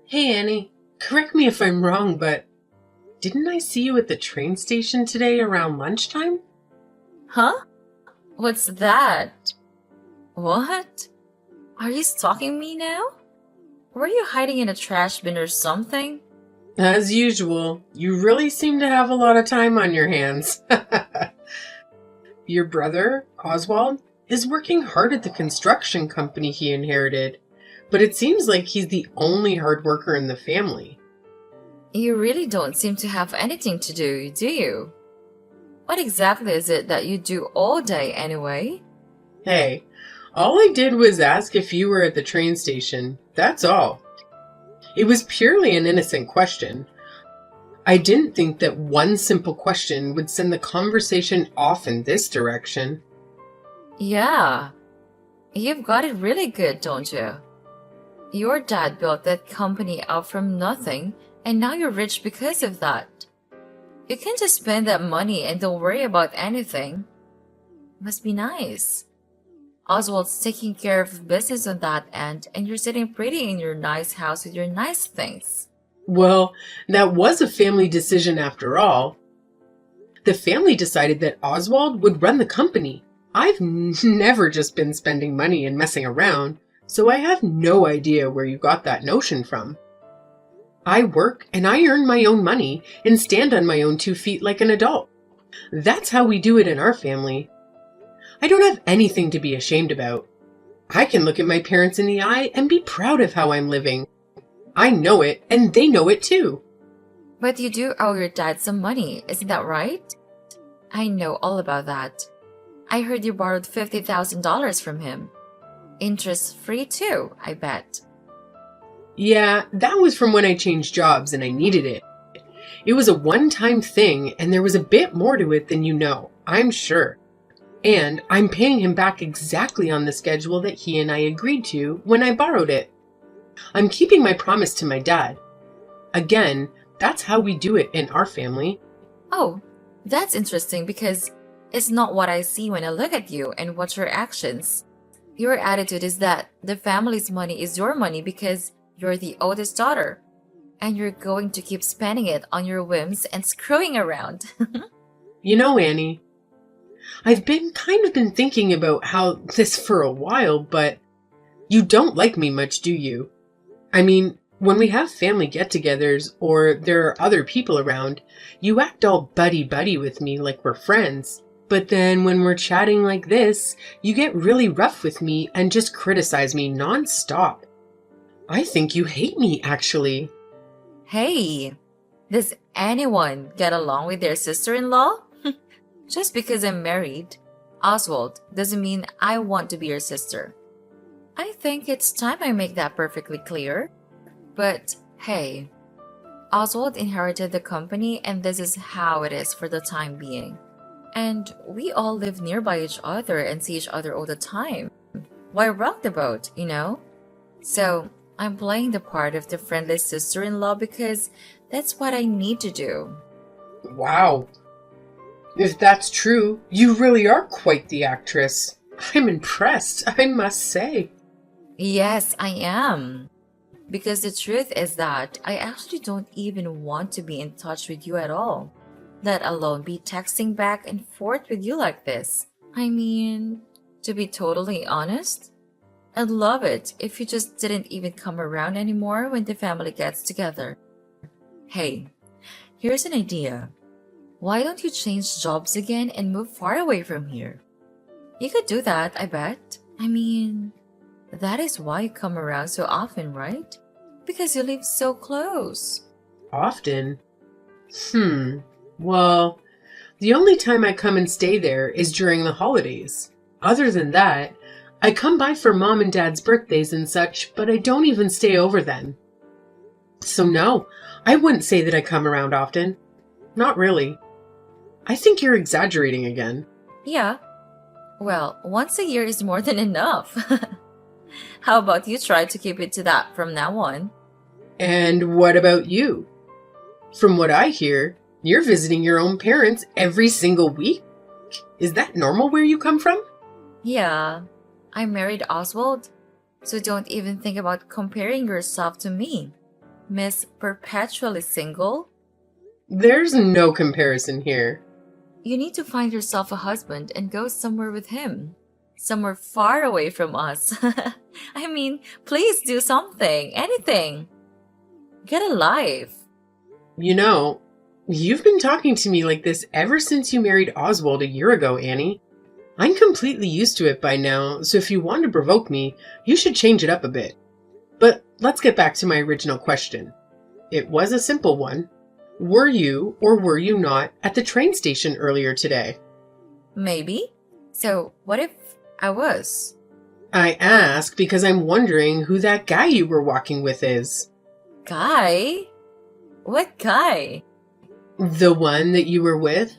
Hey Annie, correct me if I'm wrong, but didn't I see you at the train station today around lunchtime? Huh? What's that? What? Are you stalking me now? Were you hiding in a trash bin or something? As usual, you really seem to have a lot of time on your hands. Your brother, Oswald, is working hard at the construction company he inherited, but it seems like he's the only hard worker in the family. You really don't seem to have anything to do you? What exactly is it that you do all day anyway? Hey, all I did was ask if you were at the train station. That's all. It was purely an innocent question. I didn't think that one simple question would send the conversation off in this direction. Yeah, you've got it really good, don't you? Your dad built that company up from nothing, and now you're rich because of that. You can just spend that money and don't worry about anything. Must be nice. Oswald's taking care of business on that end, and you're sitting pretty in your nice house with your nice things. Well, that was a family decision after all. The family decided that Oswald would run the company. I've never just been spending money and messing around, so I have no idea where you got that notion from. I work and I earn my own money and stand on my own 2 feet like an adult. That's how we do it in our family. I don't have anything to be ashamed about. I can look at my parents in the eye and be proud of how I'm living. I know it, and they know it too. But you do owe your dad some money, isn't that right? I know all about that. I heard you borrowed $50,000 from him. Interest-free too, I bet. Yeah, that was from when I changed jobs and I needed it. It was a one-time thing, and there was a bit more to it than you know, I'm sure. And I'm paying him back exactly on the schedule that he and I agreed to when I borrowed it. I'm keeping my promise to my dad. Again, that's how we do it in our family. Oh, that's interesting because it's not what I see when I look at you and watch your actions. Your attitude is that the family's money is your money because you're the oldest daughter, and you're going to keep spending it on your whims and screwing around. You know, Annie, I've been thinking about how this for a while, but you don't like me much, do you? I mean, when we have family get-togethers or there are other people around, you act all buddy-buddy with me like we're friends. But then when we're chatting like this, you get really rough with me and just criticize me non-stop. I think you hate me, actually. Hey, does anyone get along with their sister-in-law? Just because I'm married, Oswald, doesn't mean I want to be your sister. I think it's time I make that perfectly clear. But hey, Oswald inherited the company and this is how it is for the time being. And we all live nearby each other and see each other all the time. Why rock the boat, you know? So I'm playing the part of the friendly sister-in-law because that's what I need to do. Wow. If that's true, you really are quite the actress. I'm impressed, I must say. Yes, I am. Because the truth is that I actually don't even want to be in touch with you at all, let alone be texting back and forth with you like this. I mean, to be totally honest, I'd love it if you just didn't even come around anymore when the family gets together. Hey, here's an idea. Why don't you change jobs again and move far away from here? You could do that, I bet. I mean, that is why you come around so often, right? Because you live so close. Often? Well, the only time I come and stay there is during the holidays. Other than that, I come by for Mom and Dad's birthdays and such, but I don't even stay over then. So no, I wouldn't say that I come around often. Not really. I think you're exaggerating again. Yeah. Well, once a year is more than enough. How about you try to keep it to that from now on? And what about you? From what I hear, you're visiting your own parents every single week? Is that normal where you come from? Yeah, I married Oswald, so don't even think about comparing yourself to me. Miss Perpetually Single? There's no comparison here. You need to find yourself a husband and go somewhere with him. Somewhere far away from us. I mean, please do something, anything. Get a life. You know, you've been talking to me like this ever since you married Oswald a year ago, Annie. I'm completely used to it by now, so if you want to provoke me, you should change it up a bit. But let's get back to my original question. It was a simple one. Were you or were you not at the train station earlier today? Maybe. So, what if I was? I ask because I'm wondering who that guy you were walking with is. Guy? What guy? The one that you were with?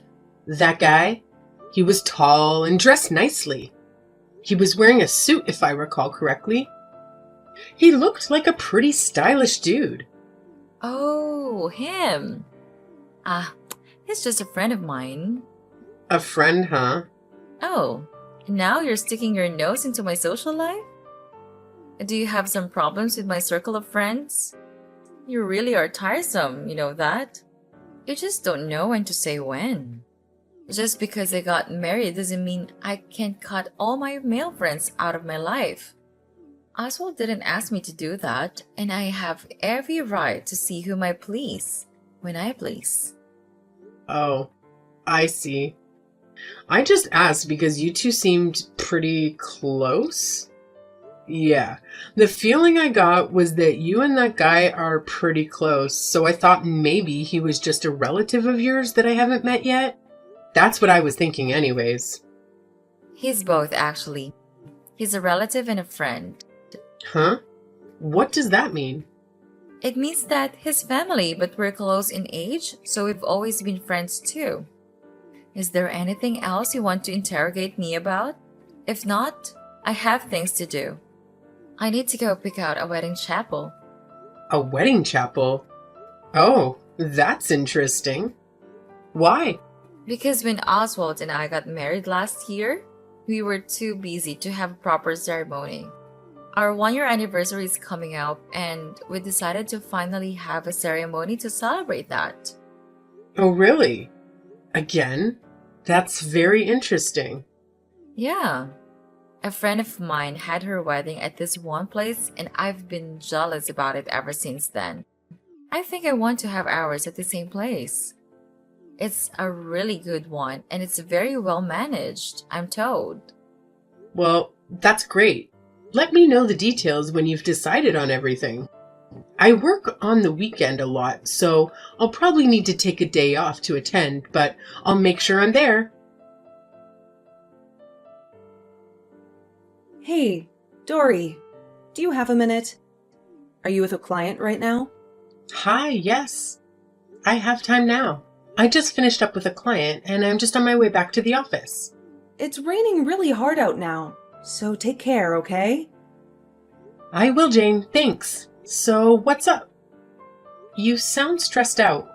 That guy? He was tall and dressed nicely. He was wearing a suit, if I recall correctly. He looked like a pretty stylish dude. Oh, him. He's just a friend of mine. A friend, huh? Oh, now you're sticking your nose into my social life? Do you have some problems with my circle of friends? You really are tiresome, you know that? You just don't know when to say when. Just because I got married doesn't mean I can cut all my male friends out of my life. Oswald didn't ask me to do that, and I have every right to see whom I please, when I please. Oh, I see. I just asked because you two seemed pretty close. Yeah, the feeling I got was that you and that guy are pretty close, so I thought maybe he was just a relative of yours that I haven't met yet. That's what I was thinking anyways. He's both, actually. He's a relative and a friend. Huh? What does that mean? It means that his family, but we're close in age, so we've always been friends too. Is there anything else you want to interrogate me about? If not, I have things to do. I need to go pick out a wedding chapel. A wedding chapel? Oh, that's interesting. Why? Because when Oswald and I got married last year, we were too busy to have a proper ceremony. Our 1-year anniversary is coming up, and we decided to finally have a ceremony to celebrate that. Oh, really? Again? That's very interesting. Yeah. A friend of mine had her wedding at this one place, and I've been jealous about it ever since then. I think I want to have ours at the same place. It's a really good one, and it's very well managed, I'm told. Well, that's great. Let me know the details when you've decided on everything. I work on the weekend a lot, so I'll probably need to take a day off to attend, but I'll make sure I'm there. Hey, Dory, do you have a minute? Are you with a client right now? Hi, yes. I have time now. I just finished up with a client, and I'm just on my way back to the office. It's raining really hard out now, so take care, okay? I will, Jane. Thanks. So, what's up? You sound stressed out.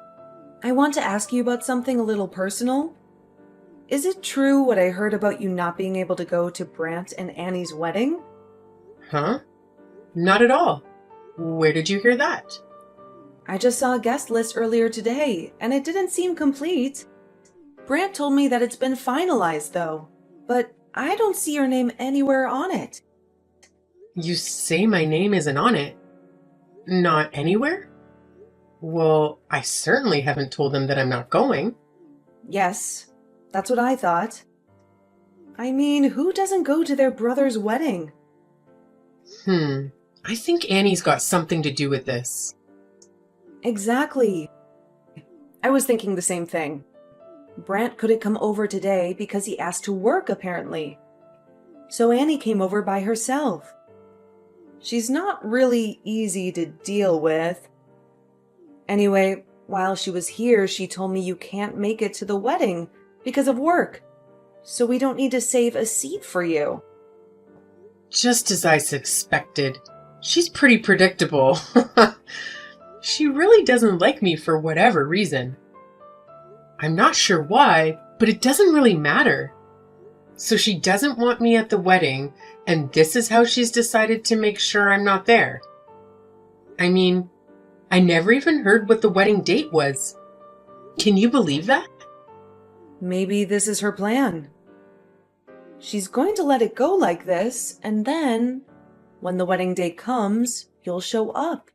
I want to ask you about something a little personal. Is it true what I heard about you not being able to go to Brant and Annie's wedding? Huh? Not at all. Where did you hear that? I just saw a guest list earlier today, and it didn't seem complete. Brant told me that it's been finalized, though, but I don't see your name anywhere on it. You say my name isn't on it? Not anywhere? Well, I certainly haven't told them that I'm not going. Yes, that's what I thought. I mean, who doesn't go to their brother's wedding? I think Annie's got something to do with this. Exactly. I was thinking the same thing. Brant couldn't come over today because he asked to work, apparently. So Annie came over by herself. She's not really easy to deal with. Anyway, while she was here, she told me you can't make it to the wedding because of work. So we don't need to save a seat for you. Just as I suspected. She's pretty predictable. She really doesn't like me for whatever reason. I'm not sure why, but it doesn't really matter. So she doesn't want me at the wedding, and this is how she's decided to make sure I'm not there. I mean, I never even heard what the wedding date was. Can you believe that? Maybe this is her plan. She's going to let it go like this, and then, when the wedding day comes, you'll show up,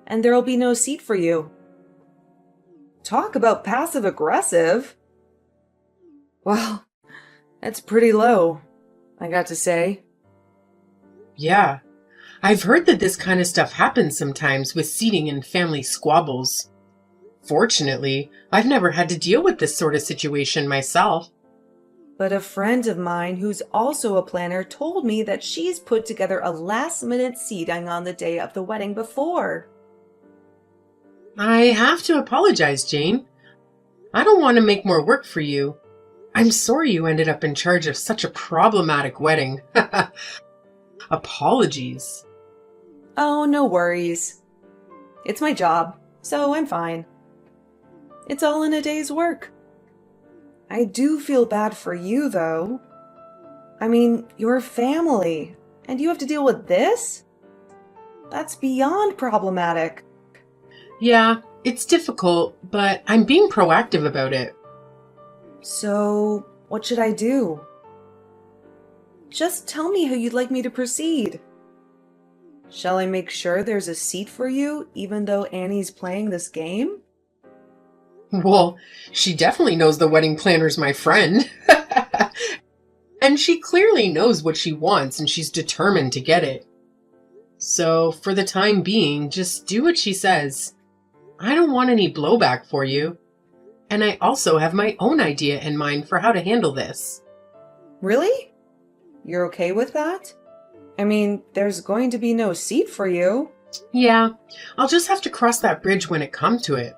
and there'll be no seat for you. Talk about passive-aggressive. Well, that's pretty low, I got to say. Yeah, I've heard that this kind of stuff happens sometimes with seating and family squabbles. Fortunately, I've never had to deal with this sort of situation myself. But a friend of mine who's also a planner told me that she's put together a last-minute seating on the day of the wedding before. I have to apologize, Jane. I don't want to make more work for you. I'm sorry you ended up in charge of such a problematic wedding. Apologies. Oh, no worries. It's my job, so I'm fine. It's all in a day's work. I do feel bad for you, though. I mean, you're family, and you have to deal with this? That's beyond problematic. Yeah, it's difficult, but I'm being proactive about it. So, what should I do? Just tell me how you'd like me to proceed. Shall I make sure there's a seat for you, even though Annie's playing this game? Well, she definitely knows the wedding planner's my friend. And she clearly knows what she wants, and she's determined to get it. So, for the time being, just do what she says. I don't want any blowback for you. And I also have my own idea in mind for how to handle this. Really? You're okay with that? I mean, there's going to be no seat for you. Yeah, I'll just have to cross that bridge when it comes to it.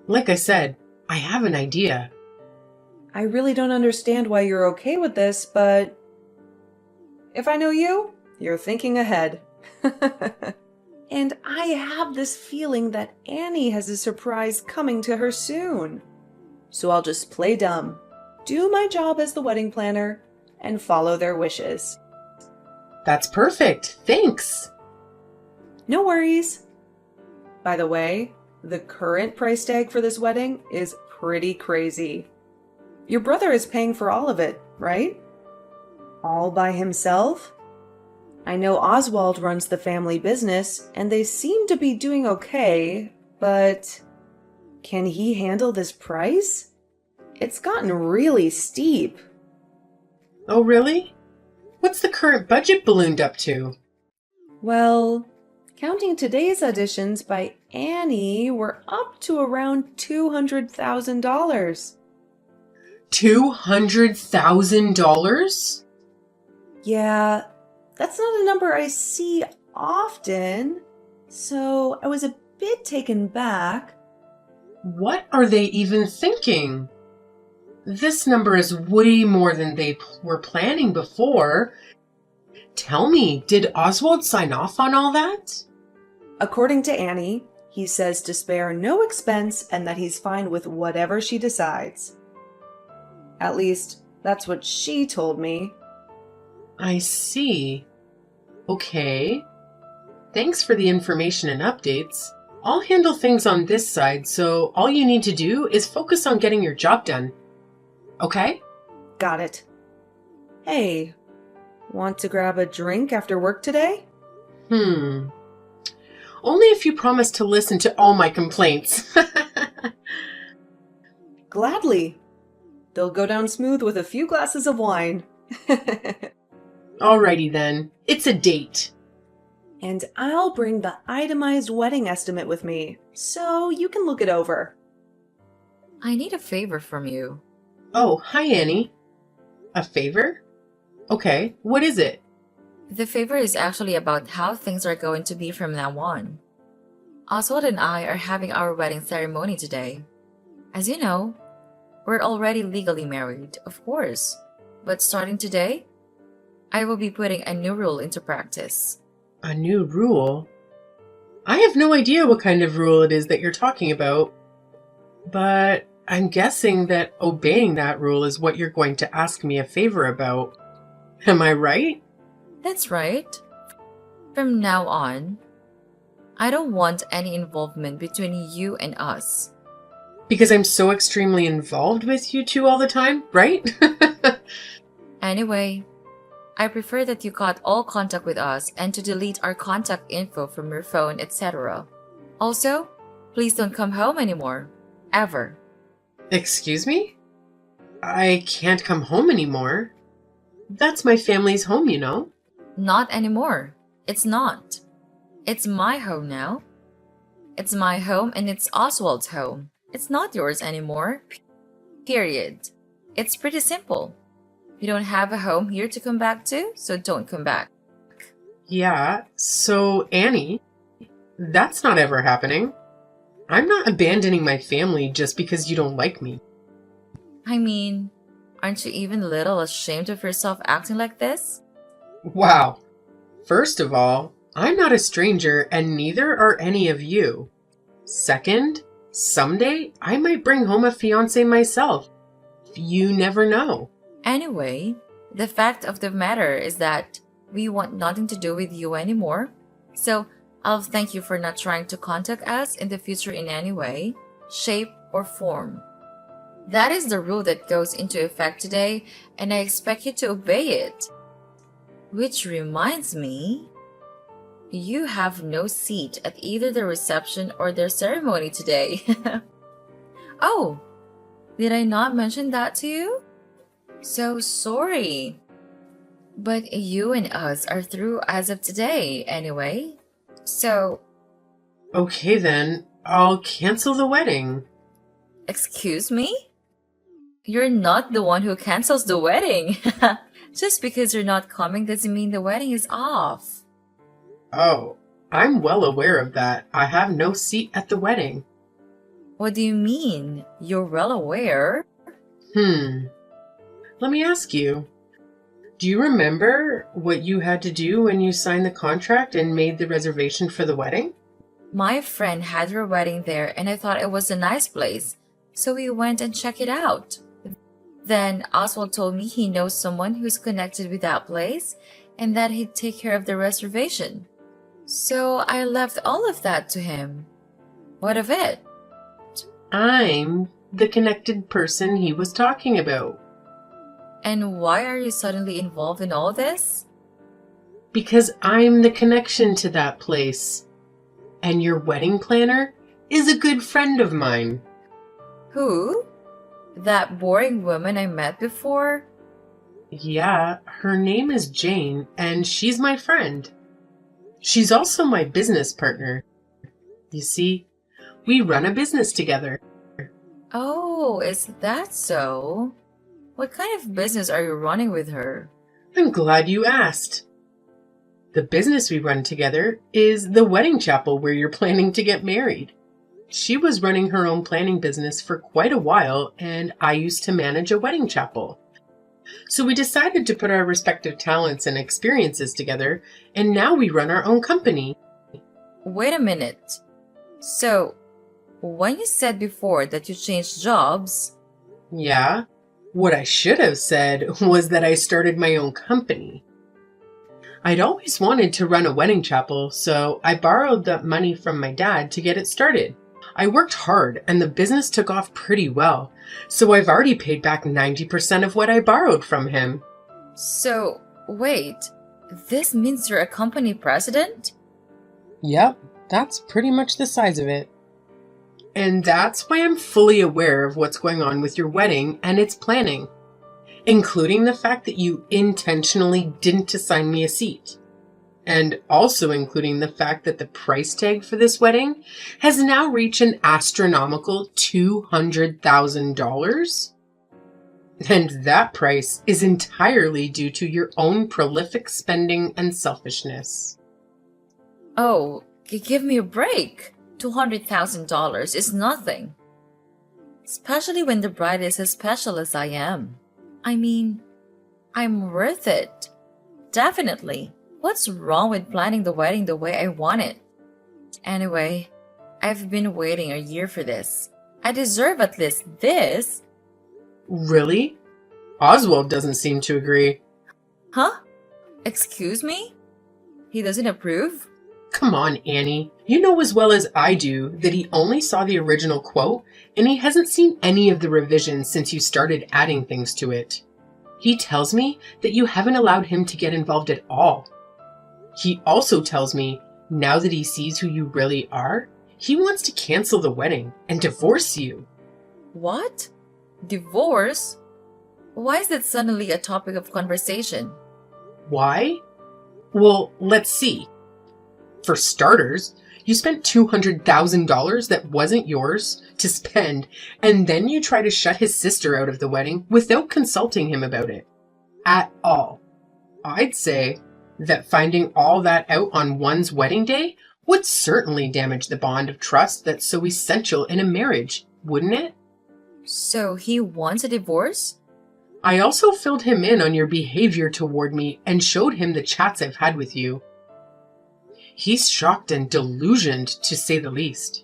Like I said, I have an idea. I really don't understand why you're okay with this, but if I know you, you're thinking ahead. And I have this feeling that Annie has a surprise coming to her soon. So I'll just play dumb, do my job as the wedding planner, and follow their wishes. That's perfect. Thanks. No worries. By the way, the current price tag for this wedding is pretty crazy. Your brother is paying for all of it, right? All by himself? I know Oswald runs the family business, and they seem to be doing okay, but can he handle this price? It's gotten really steep. Oh, really? What's the current budget ballooned up to? Well, counting today's auditions by Annie, we're up to around $200,000. $200,000? Yeah, that's not a number I see often, so I was a bit taken back. What are they even thinking? This number is way more than they were planning before. Tell me, did Oswald sign off on all that? According to Annie, he says to spare no expense and that he's fine with whatever she decides. At least, that's what she told me. I see. Okay. Thanks for the information and updates. I'll handle things on this side, so all you need to do is focus on getting your job done. Okay? Got it. Hey, want to grab a drink after work today? Only if you promise to listen to all my complaints. Gladly. They'll go down smooth with a few glasses of wine. Alrighty then. It's a date. And I'll bring the itemized wedding estimate with me, so you can look it over. I need a favor from you. Oh, hi Annie. A favor? Okay, what is it? The favor is actually about how things are going to be from now on. Oswald and I are having our wedding ceremony today. As you know, we're already legally married, of course. But starting today, I will be putting a new rule into practice. A new rule? I have no idea what kind of rule it is that you're talking about. But I'm guessing that obeying that rule is what you're going to ask me a favor about. Am I right? That's right. From now on, I don't want any involvement between you and us. Because I'm so extremely involved with you two all the time, right? Anyway, I prefer that you cut all contact with us and to delete our contact info from your phone, etc. Also, please don't come home anymore. Ever. Excuse me? I can't come home anymore. That's my family's home, you know. Not anymore. It's not. It's my home now. It's my home and it's Oswald's home. It's not yours anymore. Period. It's pretty simple. You don't have a home here to come back to, so don't come back. Yeah, so Annie, that's not ever happening. I'm not abandoning my family just because you don't like me. I mean, aren't you even a little ashamed of yourself acting like this? Wow. First of all, I'm not a stranger and neither are any of you. Second, someday I might bring home a fiance myself. You never know. Anyway, the fact of the matter is that we want nothing to do with you anymore. So I'll thank you for not trying to contact us in the future in any way, shape, or form. That is the rule that goes into effect today, and I expect you to obey it. Which reminds me, you have no seat at either the reception or their ceremony today. Oh, did I not mention that to you? So sorry. But you and us are through as of today, anyway. So, Okay then, I'll cancel the wedding. excuse me? You're not the one who cancels the wedding. Just because you're not coming doesn't mean the wedding is off. Oh, I'm well aware of that. I have no seat at the wedding. What do you mean? You're well aware? Let me ask you. Do you remember what you had to do when you signed the contract and made the reservation for the wedding? My friend had her wedding there and I thought it was a nice place, so we went and checked it out. Then Oswald told me he knows someone who's connected with that place and that he'd take care of the reservation. So I left all of that to him. What of it? I'm the connected person he was talking about. And why are you suddenly involved in all this? Because I'm the connection to that place. And your wedding planner is a good friend of mine. Who? That boring woman I met before? Yeah, her name is Jane, and she's my friend. She's also my business partner. You see, we run a business together. Oh, is that so? What kind of business are you running with her? I'm glad you asked. The business we run together is the wedding chapel where you're planning to get married. She was running her own planning business for quite a while, and I used to manage a wedding chapel. So we decided to put our respective talents and experiences together, and now we run our own company. Wait a minute. So, when you said before that you changed jobs, Yeah, what I should have said was that I started my own company. I'd always wanted to run a wedding chapel, so I borrowed the money from my dad to get it started. I worked hard and the business took off pretty well, so I've already paid back 90% of what I borrowed from him. so wait, this means you're a company president? Yep, that's pretty much the size of it. And that's why I'm fully aware of what's going on with your wedding and its planning, including the fact that you intentionally didn't assign me a seat. And also including the fact that the price tag for this wedding has now reached an astronomical $200,000. And that price is entirely due to your own prolific spending and selfishness. Oh, give me a break. $200,000 is nothing. Especially when the bride is as special as I am. I mean, I'm worth it. Definitely. What's wrong with planning the wedding the way I want it? Anyway, I've been waiting a year for this. I deserve at least this. Really? Oswald doesn't seem to agree. Huh? Excuse me? He doesn't approve? Come on, Annie. You know as well as I do that he only saw the original quote, and he hasn't seen any of the revisions since you started adding things to it. He tells me that you haven't allowed him to get involved at all. He also tells me, now that he sees who you really are, he wants to cancel the wedding and divorce you. What? Divorce? Why is that suddenly a topic of conversation? Why? Well, let's see. For starters, you spent $200,000 that wasn't yours to spend, and then you try to shut his sister out of the wedding without consulting him about it. At all. I'd say that finding all that out on one's wedding day would certainly damage the bond of trust that's so essential in a marriage, wouldn't it? So he wants a divorce? I also filled him in on your behavior toward me and showed him the chats I've had with you. He's shocked and delusioned, to say the least.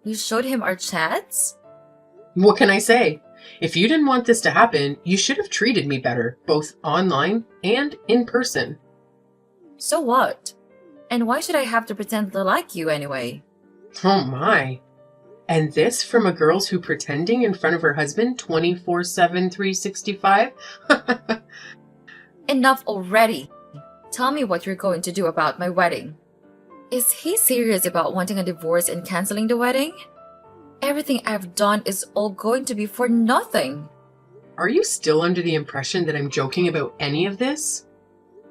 You showed him our chats? What can I say? If you didn't want this to happen, you should have treated me better, both online and in person. So what? And why should I have to pretend to like you anyway? Oh my. And this from a girl who's pretending in front of her husband 24/7, 365? Enough already. Tell me what you're going to do about my wedding. Is he serious about wanting a divorce and canceling the wedding? Everything I've done is all going to be for nothing. Are you still under the impression that I'm joking about any of this?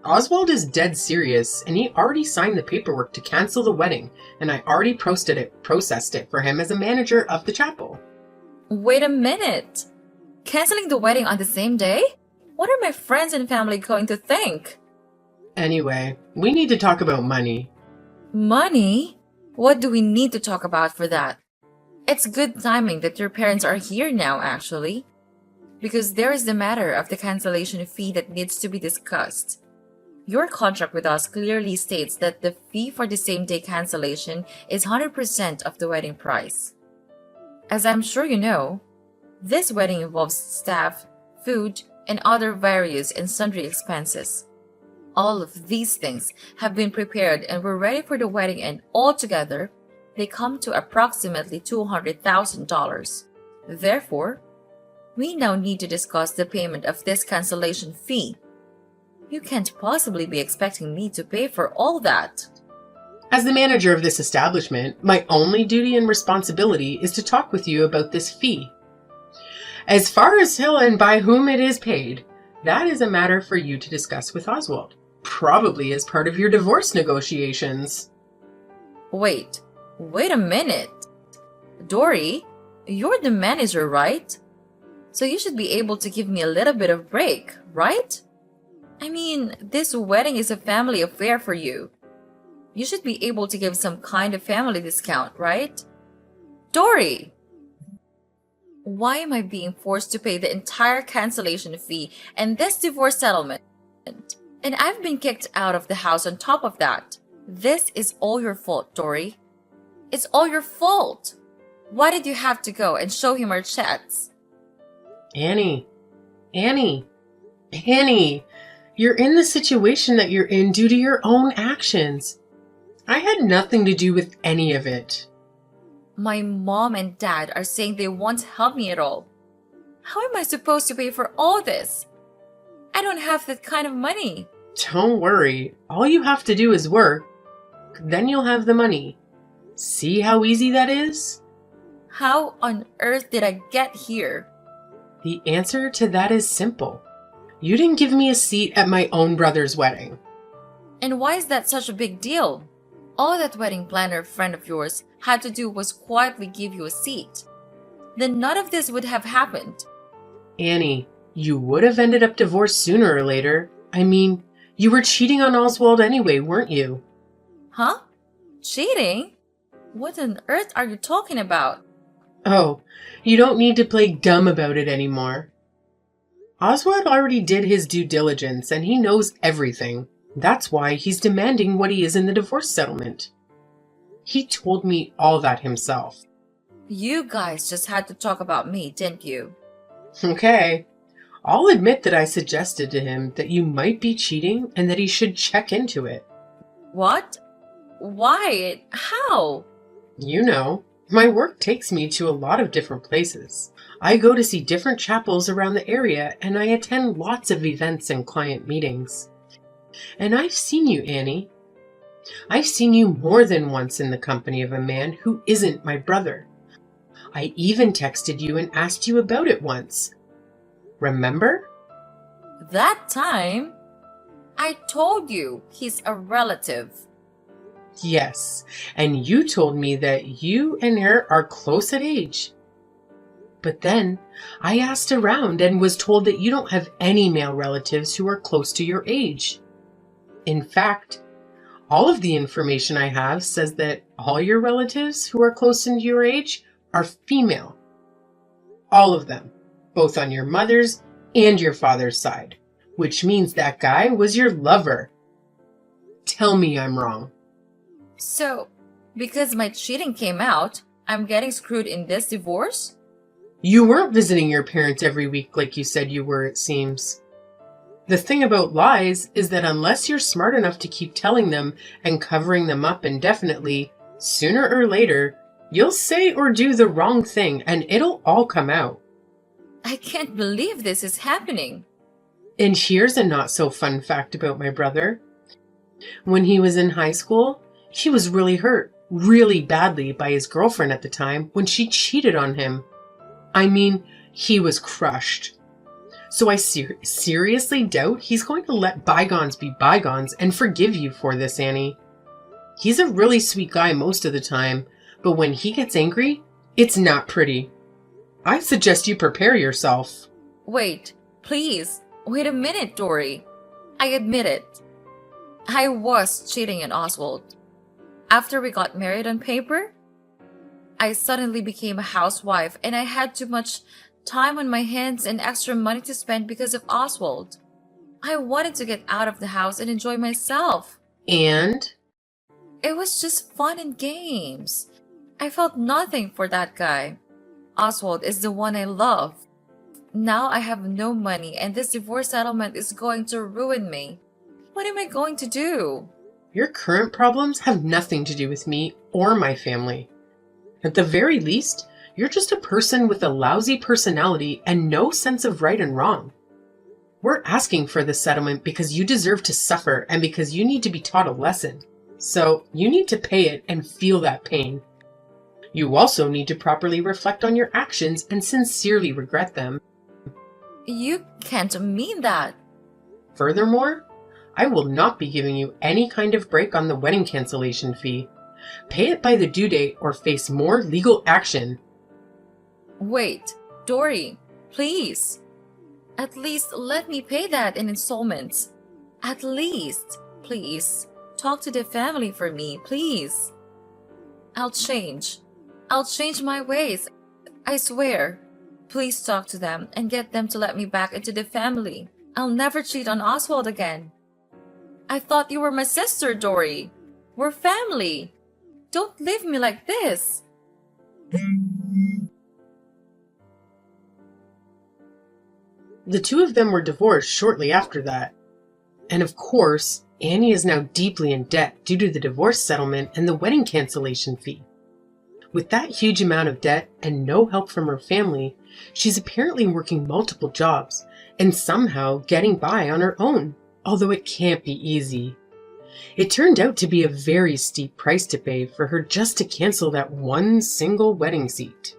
Oswald is dead serious, and he already signed the paperwork to cancel the wedding, and I already processed it for him as a manager of the chapel. Wait a minute. Canceling the wedding on the same day? What are my friends and family going to think? Anyway, we need to talk about money. Money? What do we need to talk about for that? It's good timing that your parents are here now, actually. Because there is the matter of the cancellation fee that needs to be discussed. Your contract with us clearly states that the fee for the same-day cancellation is 100% of the wedding price. As I'm sure you know, this wedding involves staff, food, and other various and sundry expenses. All of these things have been prepared and we're ready for the wedding, and altogether, they come to approximately $200,000. Therefore, we now need to discuss the payment of this cancellation fee. You can't possibly be expecting me to pay for all that. As the manager of this establishment, my only duty and responsibility is to talk with you about this fee. As far as who and by whom it is paid, that is a matter for you to discuss with Oswald, probably as part of your divorce negotiations. Wait a minute. Dory, you're the manager, right? So you should be able to give me a little bit of break, right? I mean, this wedding is a family affair for you. You should be able to give some kind of family discount, right? Dory! Why am I being forced to pay the entire cancellation fee and this divorce settlement? And I've been kicked out of the house on top of that. This is all your fault, Dory. It's all your fault. Why did you have to go and show him our chats? Annie, you're in the situation that you're in due to your own actions. I had nothing to do with any of it. My mom and dad are saying they won't help me at all. How am I supposed to pay for all this? I don't have that kind of money. Don't worry. All you have to do is work. Then you'll have the money. See how easy that is? How on earth did I get here? The answer to that is simple. You didn't give me a seat at my own brother's wedding. And why is that such a big deal? All that wedding planner friend of yours had to do was quietly give you a seat. Then none of this would have happened. Annie, you would have ended up divorced sooner or later. I mean, you were cheating on Oswald anyway, weren't you? Huh? Cheating? What on earth are you talking about? Oh, you don't need to play dumb about it anymore. Oswald already did his due diligence and he knows everything. That's why he's demanding what he is in the divorce settlement. He told me all that himself. You guys just had to talk about me, didn't you? Okay. I'll admit that I suggested to him that you might be cheating and that he should check into it. What? Why? How? You know, my work takes me to a lot of different places. I go to see different chapels around the area and I attend lots of events and client meetings. And I've seen you, Annie. I've seen you more than once in the company of a man who isn't my brother. I even texted you and asked you about it once. Remember? That time? I told you he's a relative. Yes, and you told me that you and her are close at age. But then I asked around and was told that you don't have any male relatives who are close to your age. In fact, all of the information I have says that all your relatives who are close to your age are female. All of them, both on your mother's and your father's side, which means that guy was your lover. Tell me I'm wrong. So, because my cheating came out, I'm getting screwed in this divorce? You weren't visiting your parents every week like you said you were, it seems. The thing about lies is that unless you're smart enough to keep telling them and covering them up indefinitely, sooner or later, you'll say or do the wrong thing and it'll all come out. I can't believe this is happening. And here's a not so fun fact about my brother. When he was in high school, he was really hurt, really badly by his girlfriend at the time when she cheated on him. I mean, he was crushed. So I seriously doubt he's going to let bygones be bygones and forgive you for this, Annie. He's a really sweet guy most of the time, but when he gets angry, it's not pretty. I suggest you prepare yourself. Wait, please. Wait a minute, Dory. I admit it. I was cheating on Oswald. After we got married on paper, I suddenly became a housewife and I had too much time on my hands and extra money to spend because of Oswald. I wanted to get out of the house and enjoy myself. And? It was just fun and games. I felt nothing for that guy. Oswald is the one I love. Now I have no money and this divorce settlement is going to ruin me. What am I going to do? Your current problems have nothing to do with me or my family. At the very least, you're just a person with a lousy personality and no sense of right and wrong. We're asking for this settlement because you deserve to suffer and because you need to be taught a lesson. So you need to pay it and feel that pain. You also need to properly reflect on your actions and sincerely regret them. You can't mean that. Furthermore, I will not be giving you any kind of break on the wedding cancellation fee. Pay it by the due date or face more legal action. Wait, Dory, please. At least let me pay that in installments. At least, please. Talk to the family for me, please. I'll change. I'll change my ways. I swear. Please talk to them and get them to let me back into the family. I'll never cheat on Oswald again. I thought you were my sister, Dory. We're family. Don't leave me like this. The two of them were divorced shortly after that. And of course, Annie is now deeply in debt due to the divorce settlement and the wedding cancellation fee. With that huge amount of debt and no help from her family, she's apparently working multiple jobs and somehow getting by on her own, although it can't be easy. It turned out to be a very steep price to pay for her just to cancel that one single wedding seat.